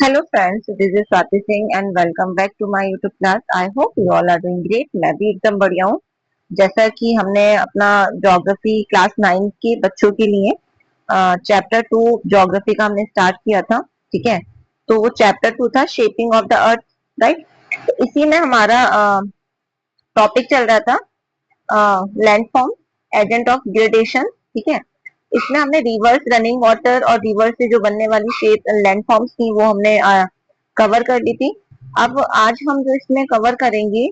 Hello friends, this is Swati Singh and welcome back to my YouTube class. I hope you all are doing great. मैं भी एकदम बढ़िया हूँ। जैसा कि हमने अपना ज्योग्राफी क्लास 9 के बच्चों के लिए चैप्टर 2 ज्योग्राफी का हमने स्टार्ट किया था, ठीक है। तो वो चैप्टर 2 था shaping of the earth, right. तो इसी में हमारा टॉपिक चल रहा था लैंडफॉर्म, एजेंट ऑफ ग्रेडेशन, ठीक है। इसमें हमने रिवर्स रनिंग वाटर और रिवर्स से जो बनने वाली शेप लैंडफॉर्म्स थी वो हमने कवर कर ली थी। अब आज हम जो इसमें कवर करेंगे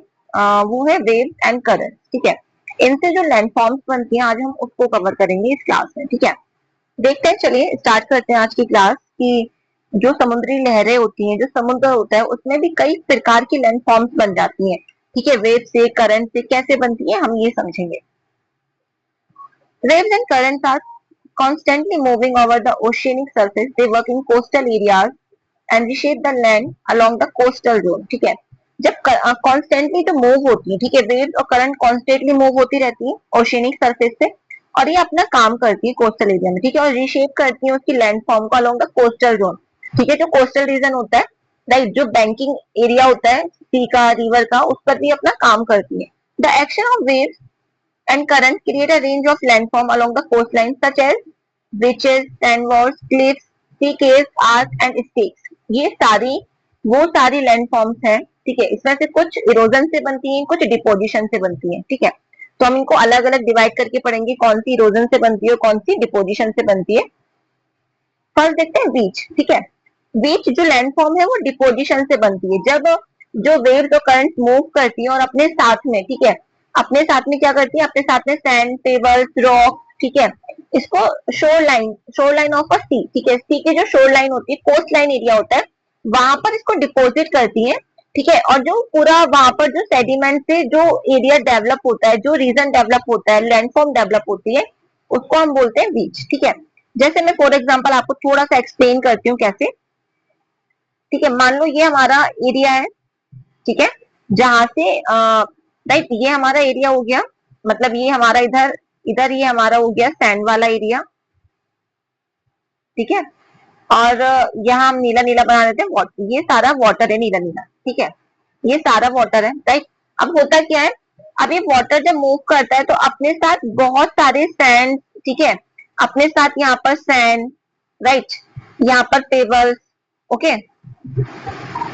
वो है वेव्स एंड करंट, ठीक है। इनसे जो लैंडफॉर्म्स बनती हैं आज हम उसको कवर करेंगे इस क्लास में, ठीक है। देखते हैं, चलिए स्टार्ट करते हैं आज की क्लास की। जो समुद्री लहरें होती हैं, जो समुद्र होता है उसमें भी कई प्रकार की लैंडफॉर्म्स बन जाती हैं, ठीक है। वेव से, करंट से कैसे बनती है हम ये समझेंगे। Waves and currents are constantly moving over the oceanic surface. They work in coastal areas and reshape the land along the coastal zone. ठीक है। जब कॉन्स्टेंटली जो मूव होती है, ठीक है, वेव्स और करंट कॉन्स्टेंटली मूव होती रहती है ओशियनिक सरफेस से, और ये अपना काम करती है कोस्टल एरिया में, ठीक है, और रिशेप करती है उसकी लैंड फॉर्म को अलोंग द कोस्टल जोन, ठीक है। जो कोस्टल रीजन होता है, राइट, जो बैंकिंग एरिया होता है सी का, रिवर का, उस पर भी अपना काम करती है। The action of waves and currents create a range of landform along the coastline such as beaches, sandbars, cliffs, sea caves, arcs and stakes. ये सारी वो सारी लैंडफॉर्म्स हैं, ठीक है। इसमें से कुछ इरोजन से बनती हैं, कुछ डिपोजिशन से बनती हैं, ठीक है। तो हम इनको अलग अलग डिवाइड करके पढ़ेंगे, कौन सी इरोजन से बनती है और कौन सी डिपोजिशन से बनती है। फर्स्ट देखते हैं बीच, ठीक है। बीच जो लैंडफॉर्म है वो डिपोजिशन से बनती है। जब जो वेव्स और करंट मूव करती है और अपने साथ में, ठीक है, अपने साथ में क्या करती है, अपने साथ में सैंड, पेबल्स, रॉक, ठीक है, इसको शोर लाइन ऑफ अ सी, ठीक है, सी की जो शोर लाइन होती है, कोस्ट लाइन एरिया होता है, वहां पर इसको डिपोजिट करती है, ठीक है। और जो पूरा वहां पर जो सेडिमेंट से जो एरिया डेवलप होता है, जो रीजन डेवलप होता है, लैंडफॉर्म डेवलप होती है, उसको हम बोलते हैं बीच, ठीक है। जैसे मैं फॉर एग्जांपल आपको थोड़ा सा एक्सप्लेन करती हूँ कैसे, ठीक है। मान लो ये हमारा एरिया है, ठीक है, जहां से राइट, ये हमारा एरिया हो गया, मतलब ये हमारा इधर इधर ये हमारा हो गया सैंड वाला एरिया, ठीक है। और यहाँ हम नीला नीला बना देते हैं, ये सारा वाटर है, नीला नीला, ठीक है, ये सारा वाटर है, राइट। अब होता क्या है, अब ये वाटर जब मूव करता है तो अपने साथ बहुत सारे सैंड, ठीक है, अपने साथ यहाँ पर सैंड, राइट, यहाँ पर पेबल्स, ओके,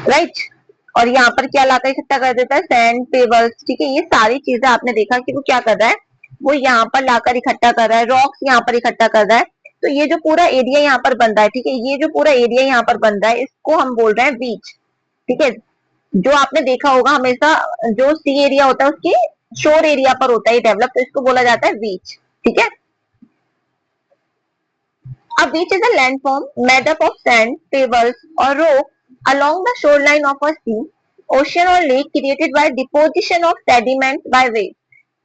राइट, और यहाँ पर क्या लाकर इकट्ठा कर देता है, सैंड, पेबल्स, ठीक है। ये सारी चीजें आपने देखा कि वो क्या कर रहा है, वो यहाँ पर लाकर इकट्ठा कर रहा है, रॉक्स यहाँ पर इकट्ठा कर रहा है। तो ये जो पूरा एरिया यहाँ पर बन रहा है, ठीक है, ये जो पूरा एरिया यहाँ पर बन रहा है इसको हम बोल रहे हैं बीच, ठीक है। जो आपने देखा होगा हमेशा जो सी एरिया होता है उसके शोर एरिया पर होता है डेवलप, तो इसको बोला जाता है बीच, ठीक है। A beach is a landform made up of sand, pebbles, or rock along the shoreline of a sea, ocean or lake created by deposition of sediments by waves.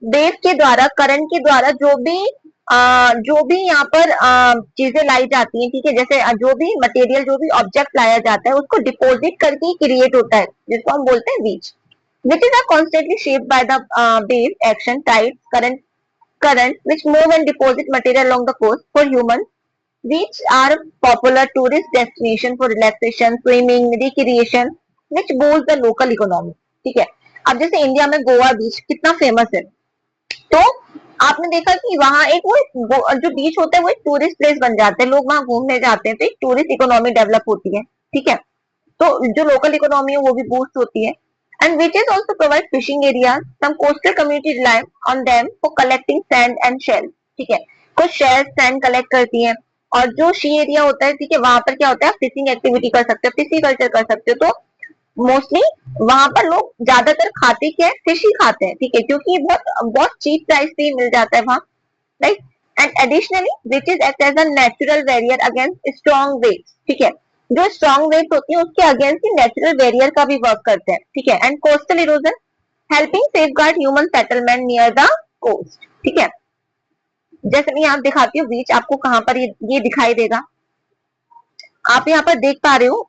Wave के द्वारा, करंट के द्वारा जो भी यहाँ पर चीजें लाई जाती हैं, ठीक है, जैसे जो भी मटेरियल, जो भी ऑब्जेक्ट लाया जाता है उसको डिपोजिट करके क्रिएट होता है, जिसको हम बोलते हैं बीच, which is a constantly shaped by the wave action, tides, current which move and deposit material along the coast. For humans, which are popular tourist destination for relaxation, swimming, recreation, which boost the local economy, ठीक है। अब जैसे India में गोवा बीच कितना famous है, तो आपने देखा कि वहां एक वो जो बीच होता है वो एक टूरिस्ट प्लेस बन जाता है, लोग वहां घूमने जाते हैं, तो एक टूरिस्ट इकोनॉमी डेवलप होती है, ठीक है। तो जो लोकल इकोनॉमी है वो भी बूस्ट होती है। And which is also provide fishing area, some coastal community rely on them for collecting sand and shell, ठीक है। कुछ शेल सैंड कलेक्ट करती है, और जो सी एरिया होता है, ठीक है, वहां पर क्या होता है, फिशिंग एक्टिविटी कर सकते हो, फिशी कल्चर कर सकते हो। तो मोस्टली वहां पर लोग ज्यादातर खाते क्या है, फिश ही खाते हैं, ठीक है, क्योंकि बहुत बहुत चीप प्राइस पे मिल जाता है वहां, right. And additionally which is act as a natural barrier against strong waves, ठीक है। जो स्ट्रॉन्ग वेव्स होती है उसके अगेंस्ट ही नेचुरल बैरियर का भी वर्क करते हैं, ठीक है। And coastal erosion helping safeguard human settlement near the coast, ठीक है। जैसे मैं यहाँ दिखाती हूँ बीच, आपको कहाँ पर ये दिखाई देगा, आप यहाँ पर देख पा रहे हो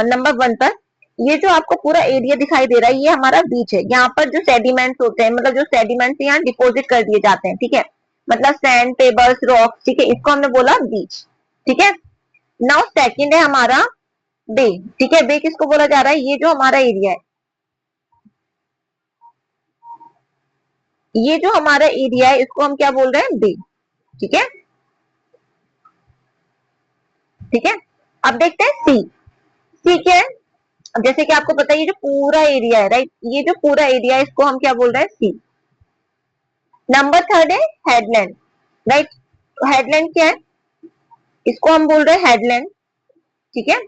नंबर 1 पर, ये जो आपको पूरा एरिया दिखाई दे रहा है ये हमारा बीच है। यहाँ पर जो सेडिमेंट्स होते हैं, मतलब जो सेडिमेंट्स यहाँ डिपोजिट कर दिए जाते हैं, ठीक है, मतलब सैंड, पेबल्स, रॉक्स, ठीक है, इसको हमने बोला बीच, ठीक है। नाउ सेकंड है हमारा बे। ठीक है, बे किसको बोला जा रहा है? ये जो हमारा एरिया है, ये जो हमारा एरिया है इसको हम क्या बोल रहे हैं? बे। ठीक है, ठीक है। अब देखते हैं सी। सी क्या है? अब जैसे कि आपको पता है ये जो पूरा एरिया है, राइट, ये जो पूरा एरिया है इसको हम क्या बोल रहे हैं? सी। नंबर थर्ड है हेडलैंड, राइट। हेडलैंड क्या है? इसको हम बोल रहे हैं हेडलैंड। ठीक है,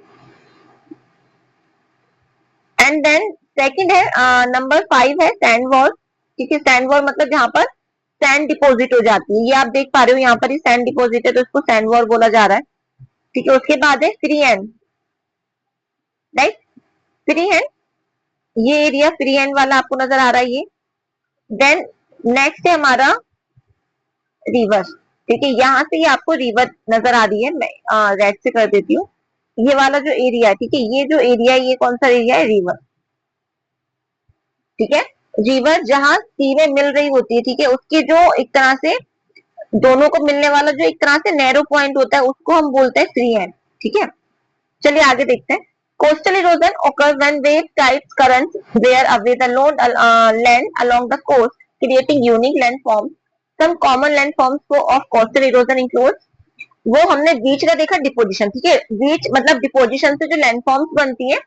एंड देन सेकंड है नंबर 5 है सैंड वॉल। ठीक है, सैंड वॉल मतलब जहां पर सैंड डिपॉजिट हो जाती है, ये आप देख पा रहे हो यहाँ पर ही सैंड डिपॉजिट है तो इसको सैंड वॉल बोला जा रहा है। ठीक है, उसके बाद है free hand, right. Free hand, ये एरिया फ्री हैंड वाला आपको नजर आ रहा है ये। देन नेक्स्ट है हमारा रिवर। ठीक है, यहाँ से ये आपको रिवर नजर आ रही है, मैं रेड से कर देती हूँ। ये वाला जो एरिया है, ठीक है, ये जो एरिया है ये कौन सा एरिया है? रिवर। ठीक है, रिवर जहां सी में मिल रही होती है, ठीक है, उसकी जो एक तरह से दोनों को मिलने वाला जो एक तरह से नैरो पॉइंट होता है उसको हम बोलते हैं फ्री हैंड। ठीक है, चलिए आगे देखते हैं। Coastal erosion occurs when wave tides currents wear away the load land along the coast, creating unique landforms. Some common landforms of coastal erosion includes, वो हमने बीच का देखा डिपोजिशन। ठीक है, बीच मतलब डिपोजिशन से जो लैंडफॉर्म्स बनती है,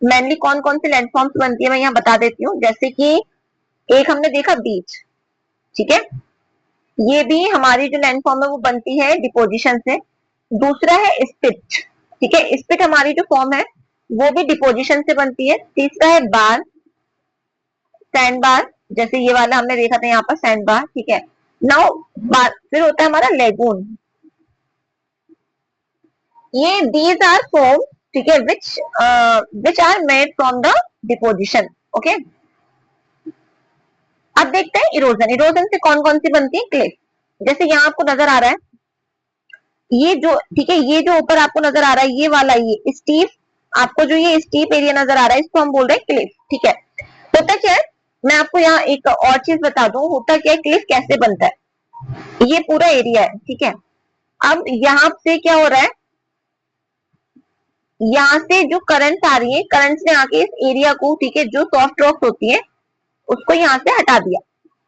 मेनली कौन कौन से लैंडफॉर्म्स बनती है मैं यहाँ बता देती हूँ। जैसे कि एक हमने देखा बीच, ठीक है, ये भी हमारी जो लैंडफॉर्म है वो बनती है डिपोजिशन से। दूसरा है स्पिट। ठीक है, स्पिट हमारी जो फॉर्म है वो भी डिपोजिशन से बनती है। तीसरा है बार, सैंड बार, जैसे ये वाला हमने देखा था यहाँ पर सैंड बार। ठीक है, नाउ बार फिर होता है हमारा लेगून। ये दीज आर फॉर्म, ठीक है, which are made from the deposition. Okay, अब देखते हैं इरोजन। इरोजन से कौन कौन सी बनती है? क्लिफ। जैसे यहाँ आपको नजर आ रहा है ये जो, ठीक है, ये जो ऊपर आपको नजर आ रहा है ये वाला, ये स्टीप, आपको जो ये स्टीप एरिया नजर आ रहा है इसको हम बोल रहे हैं क्लिफ। ठीक है, होता क्या है, मैं आपको यहाँ एक और चीज बता दूं, होता क्या है, क्लिफ कैसे बनता है। ये पूरा एरिया है, ठीक है, अब यहाँ से क्या हो रहा है, यहाँ से जो करंट आ रही है, करंट ने आके इस एरिया को, ठीक है, जो सॉफ्ट रॉक्स होती है उसको यहाँ से हटा दिया।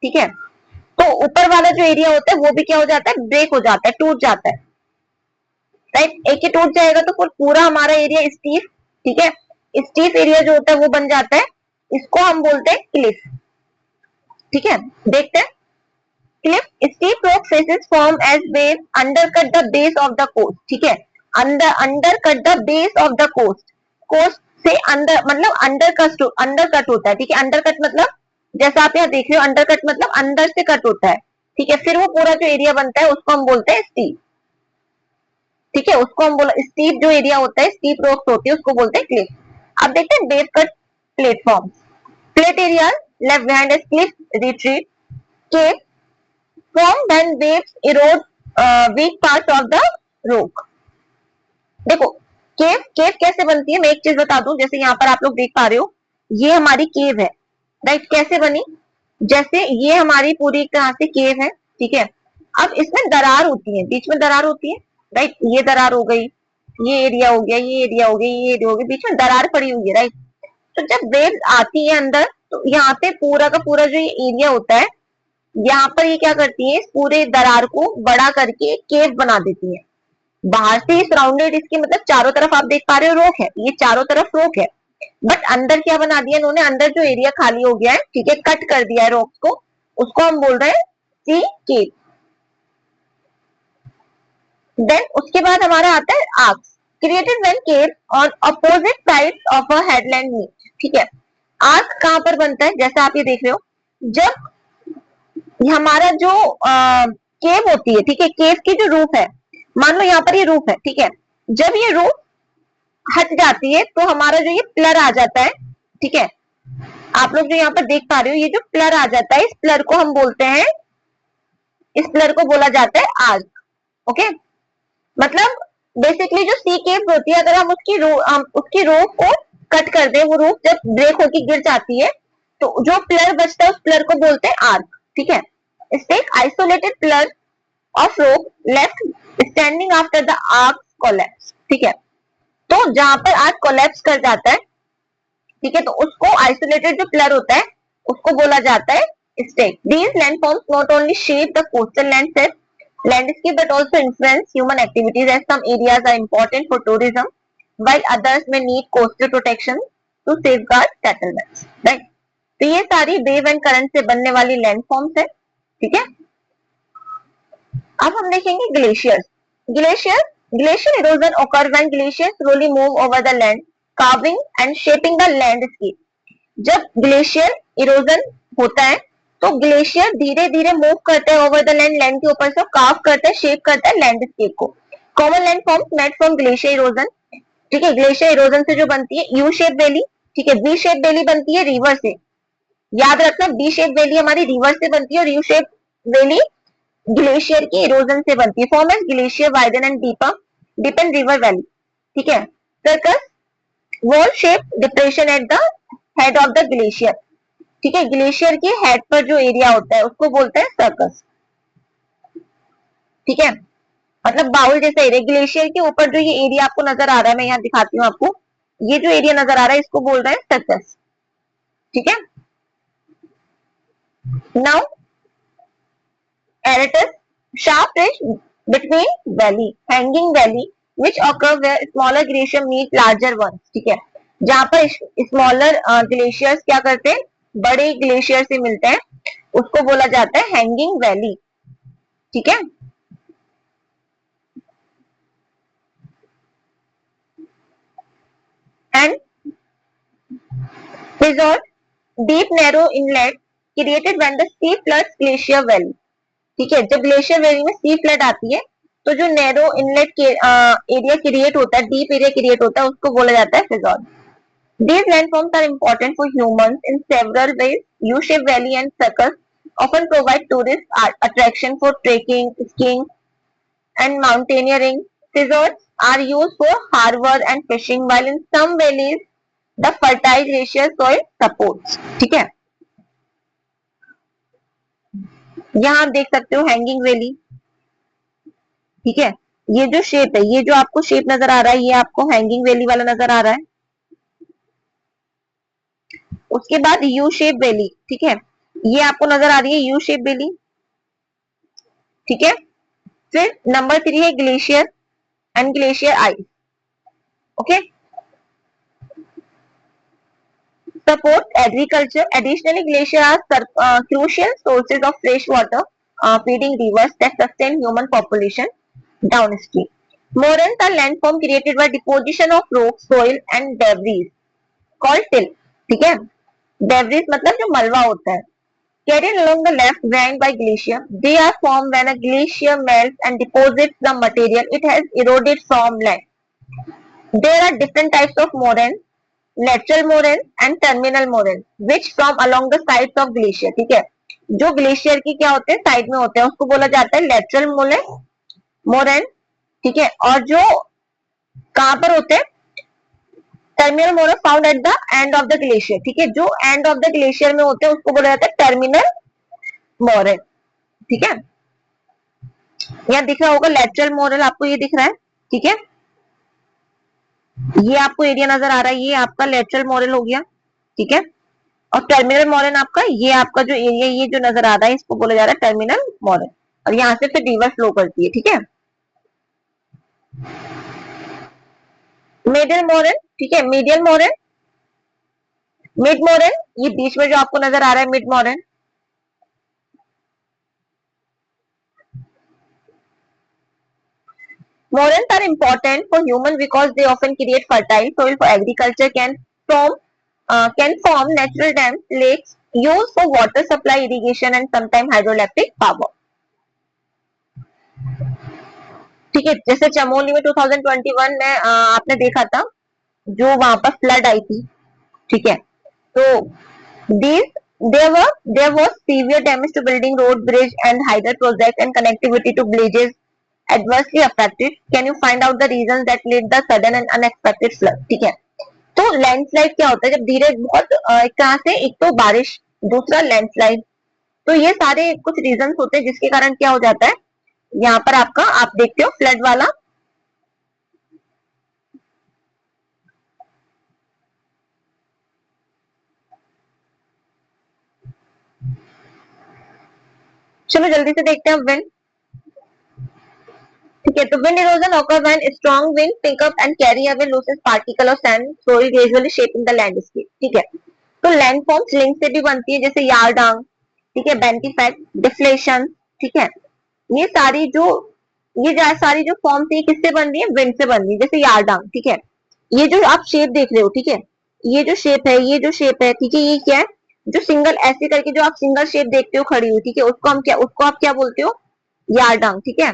ठीक है, तो ऊपर वाला जो एरिया होता है वो भी क्या हो जाता है? ब्रेक हो जाता है, टूट जाता है, राइट। एक ही टूट जाएगा तो फिर पूरा हमारा एरिया स्टीफ, ठीक है, स्टीफ एरिया जो होता है वो बन जाता है, इसको हम बोलते हैं क्लिफ। ठीक है, देखते हैं। Cliff, steep rock faces form as wave undercut the base of the coast. ठीक है, undercut the base of the coast, coast से अंदर मतलब अंडरकट होता है। ठीक है, अंडरकट मतलब जैसा आप यहाँ देख रहे हो, अंडरकट मतलब अंदर से कट होता है। ठीक है, फिर वो पूरा जो एरिया बनता है उसको हम बोलते हैं स्टीप। ठीक है, उसको हम बोला स्टीप, जो एरिया होता है स्टीप रॉक्स होती है उसको बोलते हैं क्लिफ। अब देखते हैं wave cut platform. Plate area left behind as cliff retreat, cave form when waves erode weak parts of the rock. देखो, केव केव कैसे बनती है मैं एक चीज बता दूं। जैसे यहाँ पर आप लोग देख पा रहे हो ये हमारी केव है, राइट। कैसे बनी? जैसे ये हमारी पूरी एक तरह से केव है, ठीक है, अब इसमें दरार होती है, बीच में दरार होती है, राइट। ये दरार हो गई, ये एरिया हो गया, ये एरिया हो गई, ये एरिया हो गई, बीच में दरार पड़ी हुई है, राइट। तो जब वेव आती है अंदर तो यहाँ पे पूरा का पूरा जो ये एरिया होता है, यहाँ पर ये क्या करती है, इस पूरे दरार को बड़ा करके केव बना देती है। बाहर से ही सराउंडेड इसके मतलब चारों तरफ आप देख पा रहे हो रोक है, ये चारों तरफ रोक है, बट अंदर क्या बना दिया इन्होंने, अंदर जो एरिया खाली हो गया है, ठीक है, कट कर दिया है रॉक्स को, उसको हम बोल रहे हैं सी केव। देन उसके बाद हमारा आता है arches, created when cave on opposite sides of a headland meet. ठीक है, आर्क कहां पर बनता है? जैसा आप ये देख रहे हो, जब हमारा जो केव होती है, ठीक है, केव की जो रूफ है, मान लो यहाँ पर ये रूफ है, ठीक है, जब ये रूफ हट जाती है तो हमारा जो ये प्लर आ जाता है, ठीक है, आप लोग जो यहाँ पर देख पा रहे हो ये जो प्लर आ जाता है, इस प्लर को हम बोलते हैं, इस प्लर को बोला जाता है आर्क। ओके, मतलब बेसिकली जो सी केव होती है, अगर हम उसकी रूफ को कट कर दे, वो रूफ जब ब्रेक होकर गिर जाती है तो जो प्लर बचता है उस प्लर को बोलते हैं आर्क। ठीक है, stack isolated pillar of rope left standing after the arch collapse. ठीक है, तो जहां पर अर्थ कोलैप्स कर जाता है, ठीक है, तो उसको आइसोलेटेड जो पिलर होता है उसको बोला जाता है state. These landforms not only shape the coastal landscape but also influence human activities, as some areas are important for tourism while others may need coastal protection to safeguard settlements. Right? तो ये सारी wave and current से बनने वाली landforms है. ठीक है, अब हम देखेंगे glaciers. Glacier erosion occur when glaciers slowly move over the land, carving and shaping the landscape. जब ग्लेशियर इरोजन होता है तो ग्लेशियर धीरे धीरे मूव करता है ओवर द लैंड, लैंड के ऊपर से कार्व करता है, शेप करता है लैंडस्केप को. Common landforms made from glacier erosion. ठीक है, ग्लेशियर इरोजन से जो बनती है यू शेप वैली. ठीक है, वी शेप वैली बनती है रिवर से. याद रखना, बी शेप वैली हमारी रिवर से बनती है और यू शेप वैली ग्लेशियर की इरोजन से बनती है. Form as glacier widen and deepen river valley. ठीक है, circus wall shape depression at the head of the glacier. ठीक है, ग्लेशियर के हेड पर जो एरिया होता है उसको बोलते हैं सर्कस. ठीक है, मतलब बाउल जैसा एरिया. ग्लेशियर के ऊपर जो ये एरिया आपको नजर आ रहा है, मैं यहाँ दिखाती हूँ आपको, ये जो एरिया नजर आ रहा है इसको बोल रहे हैं सर्कस. ठीक है, now एरेटस sharp ridge between valley, hanging valley which occur where smaller glacier meet larger ones. ठीक है, जहां पर स्मॉलर ग्लेशियर्स क्या करते हैं, बड़े ग्लेशियर से मिलते हैं, उसको बोला जाता है हैंगिंग वैली. ठीक है, and resort deep narrow inlet created when the sea floods glacier valley. ठीक है, जब ग्लेशियर वैली में सी फ्लड आती है तो जो नैरो इनलेट के एरिया क्रिएट होता है, डीप एरिया क्रिएट होता है, उसको बोला जाता है फिजॉर्ड. These landforms are important for humans in several ways. U-shaped valley and circles often provide tourist attraction for trekking, skiing, and mountaineering. Fjords are used for harbor and fishing, while in some valleys the fertile glacier soil supports. ठीक है, यहाँ आप देख सकते हो hanging valley. ठीक है, ये जो शेप है, ये जो आपको शेप नजर आ रहा है, ये आपको हैंगिंग वैली वाला नजर आ रहा है. उसके बाद यू शेप वैली. ठीक है, ये आपको नजर आ रही है यू शेप वैली. ठीक है, फिर नंबर 3 है glacier and glacier ice. Okay, support agriculture. Additionally, glaciers are crucial sources of fresh water, feeding rivers that sustain human population downstream. Moraines are landforms created by deposition of rock, soil and debris called till. ठीक है, debris मतलब जो मलबा होता है. Carried along the left bank by glacier, they are formed when a glacier melts and deposits the material it has eroded from land. There are different types of moraines. Lateral moraine and terminal moraine which form along the sides of glacier. ठीक है, जो glacier की क्या होते हैं, side में होते हैं, उसको बोला जाता है लेटरल मोरेन. ठीक है, और जो कहां पर होते हैं, terminal moraine found at the end of the glacier. ठीक है, जो एंड ऑफ द ग्लेशियर में होते हैं उसको बोला जाता है टर्मिनल मोरेन. ठीक है, यहाँ दिख रहा होगा लेटरल मोरेन, आपको ये दिख रहा है. ठीक है, ये आपको एरिया नजर आ रहा है, ये आपका लेटरल मोरेल हो गया. ठीक है, और टर्मिनल मोरेन आपका, ये आपका जो एरिया ये जो नजर आ रहा है इसको बोला जा रहा है टर्मिनल मोरेन, और यहाँ से फिर रिवर फ्लो करती है. ठीक है, मिडिल मोरेन. ठीक है, मीडियल मोरेन, मिड मोरेन, ये बीच में जो आपको नजर आ रहा है mid moraine. Moraines are important for humans because they often create fertile soil for agriculture, can form natural dams, lakes, used for water supply, irrigation and sometimes hydroelectric power. ठीक है, जैसे चमोली में 2021 में आपने देखा था जो वहां पर फ्लड आई थी. ठीक है, तो there was severe damage to building, road, bridge and hydro project and connectivity to villages adversely affected. Can you find out the reasons that led the sudden and unexpected flood? ठीक है, तो landslide क्या होता है, जब धीरे बहुत एक तरह से, एक तो बारिश, दूसरा लैंडस्लाइड, तो ये सारे कुछ रीजंस होते हैं जिसके कारण क्या हो जाता है, यहाँ पर आपका आप देखते हो फ्लड वाला चलो जल्दी से देखते हैं विंड। ठीक है, तो wind erosion occur when strong wind pick up and carry away loose particle of sand slowly gradually shaping the landscape। ठीक है, तो लैंड फॉर्म्स लिंक से भी बनती है, जैसे यारडांग, ठीक है, बेंटिफैक्ट, डिफ्लेशन। ठीक है, ये सारी जो सारी जो फॉर्म्स है किससे बन रही है, विंड से बन रही है। जैसे यारडांग, ठीक है, ये जो आप शेप देख रहे हो, ठीक है, ये जो शेप है, ये जो शेप है, ठीक है, ये क्या है, जो सिंगल ऐसे करके जो आप सिंगल शेप देखते हो खड़ी हुई, ठीक है, उसको आप क्या बोलते हो, यारडांग। ठीक है,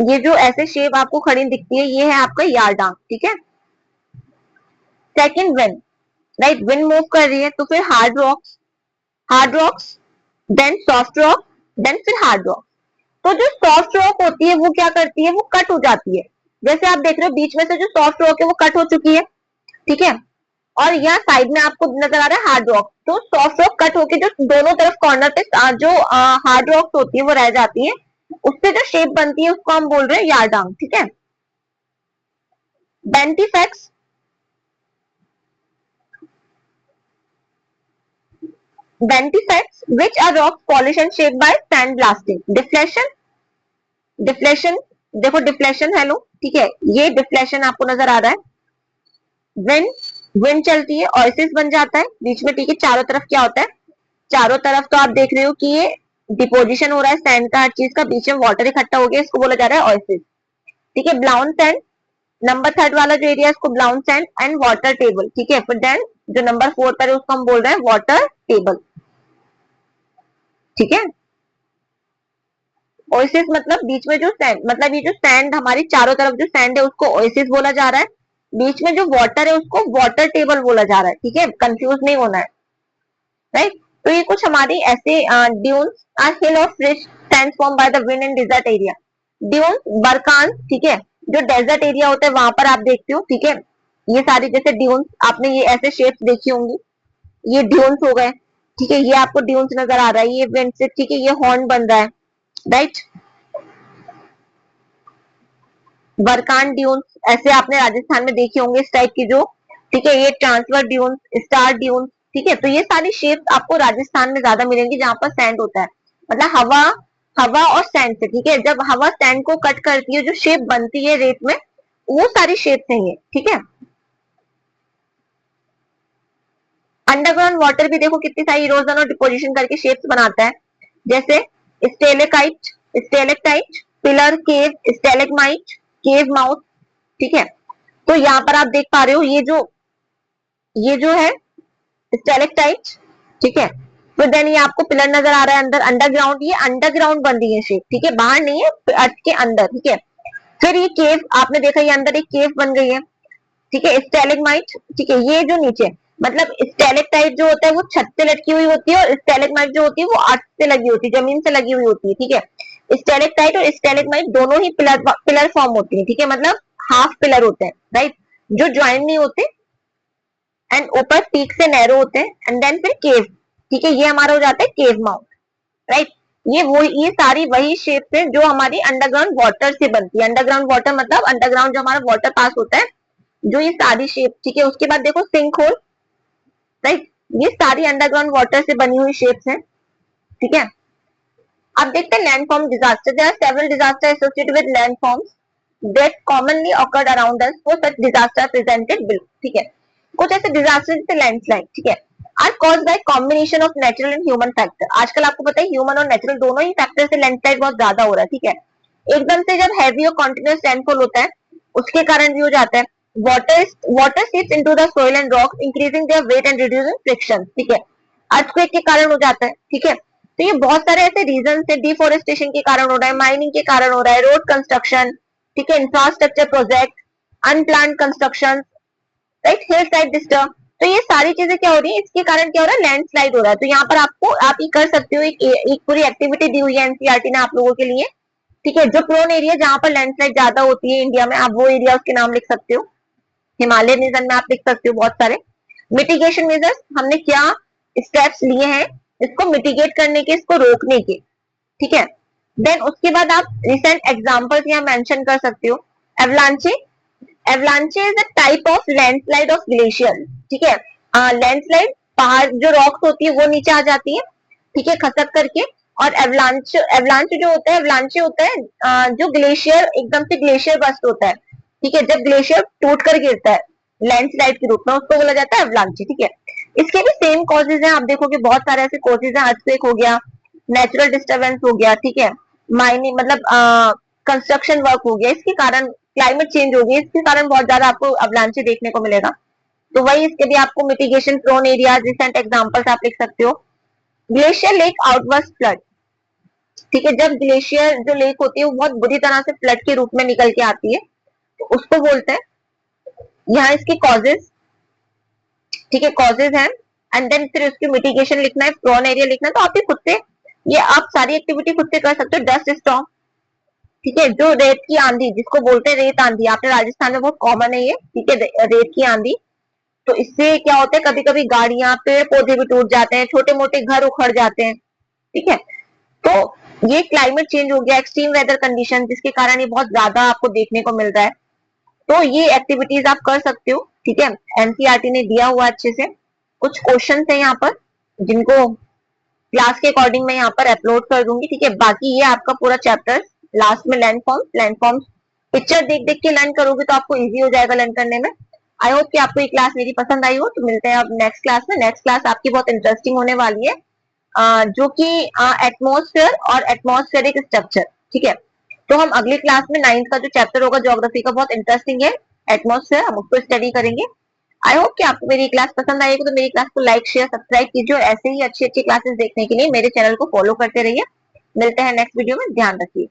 ये जो ऐसे शेप आपको खड़ी दिखती है, ये है आपका यारडांग। ठीक है, second wind, right, wind move कर रही है, तो फिर hard rocks, then soft rock, then फिर हार्ड रॉक। तो जो सॉफ्ट रॉक होती है वो क्या करती है, वो कट हो जाती है। जैसे आप देख रहे हो बीच में से जो सॉफ्ट रॉक है वो कट हो चुकी है। ठीक है, और यहाँ साइड में आपको नजर आ रहा है हार्ड रॉक। तो सॉफ्ट रॉक कट होके जो दोनों तरफ कॉर्नर पे जो हार्ड रॉक्स होती है वो रह जाती है, उससे जो शेप बनती है उसको हम बोल रहे हैं यारडांग। ठीक है, बेंटिफैक्स, बेंटिफैक्ट्स which are rocks polished and shaped by sand blasting। Deflation, देखो डिफ्लेशन है लो, ठीक है, ये डिफ्लेशन आपको नजर आ रहा है। विंड चलती है, ऑयसिस बन जाता है बीच में। ठीक है, चारों तरफ क्या होता है, चारों तरफ तो आप देख रहे हो कि ये डिपोजिशन हो रहा है सैंड का, हर चीज का, बीच में वाटर इकट्ठा हो गया, इसको बोला जा रहा है ऑयसिस। ठीक है, ब्राउन सैंड, नंबर थर्ड वाला जो एरिया है इसको brown sand and water table. ठीक है, फिर देन जो नंबर फोर पर है उसको हम बोल रहे हैं वाटर टेबल। ठीक है, ओएसिस मतलब बीच में जो सैंड, मतलब ये जो सैंड हमारी चारों तरफ जो सैंड है उसको ओएसिस बोला जा रहा है, बीच में जो वाटर है उसको वाटर टेबल बोला जा रहा है। ठीक है, कंफ्यूज नहीं होना है, राइट। तो ये कुछ हमारी ऐसे dunes are hill of rich sand form by the wind in desert area. Dunes, barchan, ठीक है, जो डेजर्ट एरिया होता है वहां पर आप देखते हो। ठीक है, ये सारी जैसे ड्यून्स, आपने ये ऐसे शेप्स देखी होंगी, ये ड्यून्स हो गए। ठीक है, ये आपको ड्यून्स नजर आ रहा है, ये विंड से, ठीक है, ये हॉर्न बन रहा है, राइट। बरकान ड्यून्स ऐसे आपने राजस्थान में देखे होंगे इस टाइप की जो, ठीक है, ये ट्रांसफर ड्यून्स, स्टार ड्यून्स। ठीक है, तो ये सारी शेप आपको राजस्थान में ज्यादा मिलेंगी जहां पर सैंड होता है, मतलब हवा, हवा और सैंड से। ठीक है, जब हवा सैंड को कट करती है, जो शेप बनती है रेत में, वो सारी शेप नहीं है। ठीक है, अंडरग्राउंड वाटर भी देखो कितनी सारी इरोजन और डिपोजिशन करके शेप्स बनाता है, जैसे स्टेलेकाइट, स्टेलेक्टाइट, पिलर, केव, स्टेलेगमाइट, केव माउथ। ठीक है, तो यहाँ पर आप देख पा रहे हो ये जो है स्टेलेक्टाइट। ठीक है, फिर देन ये आपको पिलर नजर आ रहा है अंदर, अंडरग्राउंड, ये अंडरग्राउंड बन रही है शेप। ठीक है, बाहर नहीं है, अर्थ के अंदर। ठीक है, फिर ये केव आपने देखा, ये अंदर एक केव बन गई है। ठीक है, स्टेलेगमाइट, ठीक है, ये जो नीचे, मतलब स्टेलेक्टाइट जो होता है वो छत से लटकी हुई होती है, और स्टेलेगमाइट जो होती है वो अर्थ से लगी होती है, जमीन से लगी हुई होती है। ठीक है, स्टेलेक्टाइट और स्टेलेगमाइट दोनों ही पिलर फॉर्म होती है। ठीक है, मतलब हाफ पिलर होते हैं, राइट, जो ज्वाइन नहीं होते, एंड ऊपर पीक से नैरो होते हैं, एंड देन फिर केव। ठीक है, ये हमारा हो जाता है केव माउथ, राइट। ये सारी वही शेप है जो हमारी अंडरग्राउंड वाटर से बनती है। अंडरग्राउंड वाटर मतलब अंडरग्राउंड जो हमारा वाटर पास होता है, जो ये सारी शेप। ठीक है, उसके बाद देखो सिंक होल, राइट, ये सारी अंडरग्राउंड वाटर से बनी हुई शेप्स हैं। ठीक है, अब देखते हैं landform disaster. There are several disaster associated with landforms that commonly occurred around us, for such disaster presented below. ठीक है, कुछ ऐसे डिजास्टर जैसे लैंडस्लाइड, ठीक है, are cause by combination of natural and human factor. आजकल आपको पता है ह्यूमन और नेचुरल दोनों ही फैक्टर से लैंडस्लाइड बहुत ज्यादा हो रहा है। ठीक है, एकदम से जब हैवी और कॉन्टिन्यूस रेनफॉल होता है उसके कारण भी हो जाता है। Water seeps into the soil and rock increasing their weight and reducing friction. ठीक है, अर्थक्वेक के कारण हो जाता है। ठीक है, तो ये बहुत सारे ऐसे रीजन है, डिफोरेस्टेशन के कारण हो रहा है, माइनिंग के कारण हो रहा है, रोड कंस्ट्रक्शन, ठीक है, infrastructure project, unplanned construction, right, hill side disturb. तो ये सारी चीजें क्या हो रही है, इसके कारण क्या हो रहा है, लैंडस्लाइड हो रहा है। तो यहाँ पर आपको आप ये कर सकते हो, एक पूरी एक्टिविटी दी हुई है एनसीईआरटी ने आप लोगों के लिए। ठीक है, जो प्रोन एरिया जहां पर लैंडस्लाइड ज्यादा होती है इंडिया में, आप वो एरिया उसके नाम लिख सकते हो। हिमालय रीजन में आप लिख सकते हो बहुत सारे। मिटिगेशन मेजर्स, हमने क्या स्टेप्स लिए हैं इसको मिटिगेट करने के, इसको रोकने के। ठीक है, देन उसके बाद आप रिसेंट एग्जांपल्स यहाँ मेंशन कर सकते हो। एवलांचे, एवलांचे is a type of landslide of glacier. ठीक है, लैंडस्लाइड, पहाड़ जो रॉक्स होती है वो नीचे आ जाती है, ठीक है, खसक करके, और एवलांच एवलांच जो होता है, एवलांचे होता है जो ग्लेशियर एकदम से ग्लेशियर बस्ट होता है, ठीक है, जब ग्लेशियर टूट कर गिरता है लैंडस्लाइड के रूप में, उसको बोला जाता है एवलांचे, ठीक है। इसके भी सेम कॉजेज हैं, आप देखोगे बहुत सारे ऐसे कॉजेज हैं, अर्थक्वेक हो गया, नेचुरल डिस्टर्बेंस हो गया, ठीक है, माइनिंग मतलब कंस्ट्रक्शन वर्क हो गया, इसके कारण क्लाइमेट चेंज हो गई, इसके कारण बहुत ज्यादा आपको अवलांचे देखने को मिलेगा। तो वही इसके भी आपको mitigation prone area recent examples आप लिख सकते हो। ग्लेशियर लेक आउटवर्स फ्लड, ठीक है, जब ग्लेशियर जो लेक होती है वो बहुत बुरी तरह से फ्लड के रूप में निकल के आती है, तो उसको बोलते हैं। यहाँ इसके कॉजेज, ठीक है, कॉजेज हैं, एंड देन फिर उसकी मिटिगेशन लिखना है, प्रोन एरिया लिखना है, तो आप ही खुद से ये आप सारी एक्टिविटी खुद से कर सकते हो। डस्ट स्टॉर्म, ठीक है, जो रेत की आंधी जिसको बोलते हैं रेत आंधी, आपने राजस्थान में बहुत कॉमन है ये, ठीक है, रेत की आंधी। तो इससे क्या होता है, कभी कभी गाड़ियां पेड़ पौधे भी टूट जाते हैं, छोटे मोटे घर उखड़ जाते हैं, ठीक है। तो ये क्लाइमेट चेंज हो गया, एक्सट्रीम वेदर कंडीशन, जिसके कारण ये बहुत ज्यादा आपको देखने को मिल रहा है। तो ये एक्टिविटीज आप कर सकते हो, ठीक है, एनसीईआरटी ने दिया हुआ अच्छे से। कुछ क्वेश्चन है यहाँ पर जिनको क्लास के अकॉर्डिंग मैं यहाँ पर अपलोड कर दूंगी, ठीक है। बाकी ये आपका पूरा चैप्टर लास्ट में लैंडफॉर्म पिक्चर देख देख के लर्न करोगे तो आपको इजी हो जाएगा लर्न करने में। आई होप कि आपको ये क्लास मेरी पसंद आई हो। तो मिलते हैं अब नेक्स्ट क्लास में। नेक्स्ट क्लास आपकी बहुत इंटरेस्टिंग होने वाली है, जो कि एटमॉस्फेयर और एटमॉस्फेरिक स्ट्रक्चर, ठीक है। तो हम अगली क्लास में 9th का जो चैप्टर होगा ज्योग्राफी का, बहुत इंटरेस्टिंग है एटमॉस्फेयर, हम उसको स्टडी करेंगे। आई होप कि आपको मेरी क्लास पसंद आएगी, तो मेरी क्लास को लाइक शेयर सब्सक्राइब कीजिए और ऐसे ही अच्छी अच्छी क्लासेस देखने के लिए मेरे चैनल को फॉलो करते रहिए। मिलते हैं नेक्स्ट वीडियो में, ध्यान रखिए।